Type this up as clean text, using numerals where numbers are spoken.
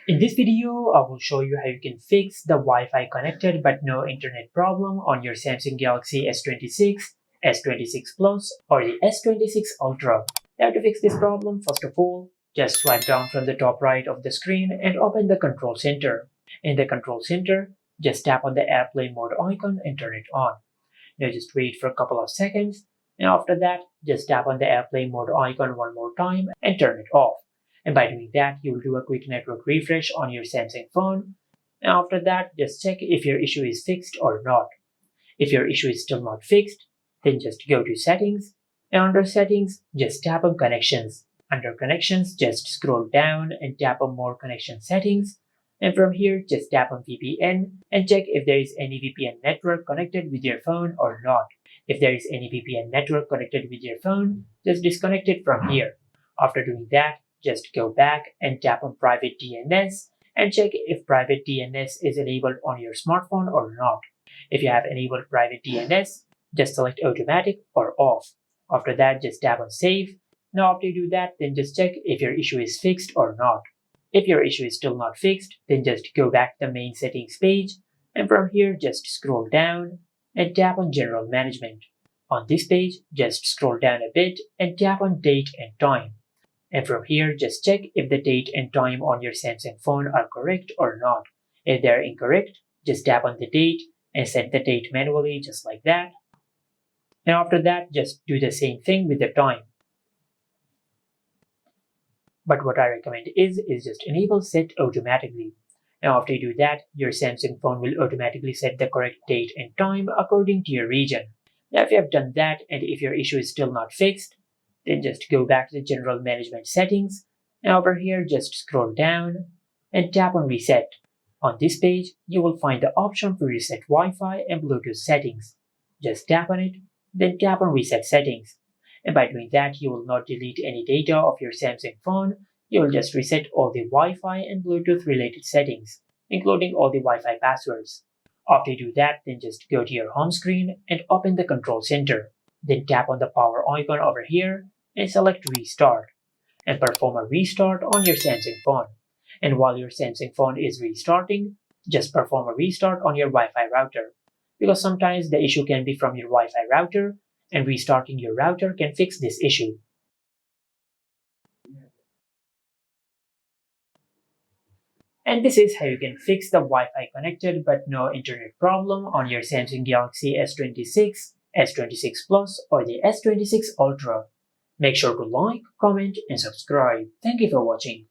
In this video, I will show you how you can fix the Wi-Fi connected but no internet problem on your Samsung Galaxy S26, S26 Plus or the S26 Ultra. Now to fix this problem, first of all, just swipe down from the top right of the screen and open the control center. In the control center, just tap on the airplane mode icon and turn it on. Now just wait for a couple of seconds, and after that, just tap on the airplane mode icon one more time and turn it off. And by doing that, you will do a quick network refresh on your Samsung phone. And after that, just check if your issue is fixed or not. If your issue is still not fixed, then just go to Settings, and under Settings, just tap on Connections. Under Connections, just scroll down and tap on More Connection Settings. And from here, just tap on VPN and check if there is any VPN network connected with your phone or not. If there is any VPN network connected with your phone, just disconnect it from here. After doing that, just go back and tap on Private DNS and check if Private DNS is enabled on your smartphone or not. If you have enabled Private DNS, just select Automatic or Off. After that, just tap on Save. Now after you do that, then just check if your issue is fixed or not. If your issue is still not fixed, then just go back to the main settings page, and from here just scroll down and tap on General Management. On this page, just scroll down a bit and tap on Date and Time. And from here, just check if the date and time on your Samsung phone are correct or not. If they are incorrect, just tap on the date and set the date manually just like that. And after that, just do the same thing with the time. But what I recommend is just enable Set Automatically. Now after you do that, your Samsung phone will automatically set the correct date and time according to your region. Now if you have done that and if your issue is still not fixed, then just go back to the General Management settings, and over here just scroll down and tap on Reset. On this page, you will find the option for Reset Wi-Fi and Bluetooth settings. Just tap on it, then tap on Reset Settings. And by doing that, you will not delete any data of your Samsung phone, you will just reset all the Wi-Fi and Bluetooth related settings, including all the Wi-Fi passwords. After you do that, then just go to your home screen and open the control center. Then tap on the power icon over here and select Restart. And perform a restart on your Samsung phone. And while your Samsung phone is restarting, just perform a restart on your Wi-Fi router. Because sometimes the issue can be from your Wi-Fi router, and restarting your router can fix this issue. And this is how you can fix the Wi-Fi connected but no internet problem on your Samsung Galaxy S26, S26 Plus or the S26 Ultra. Make sure to like, comment and subscribe. Thank you for watching.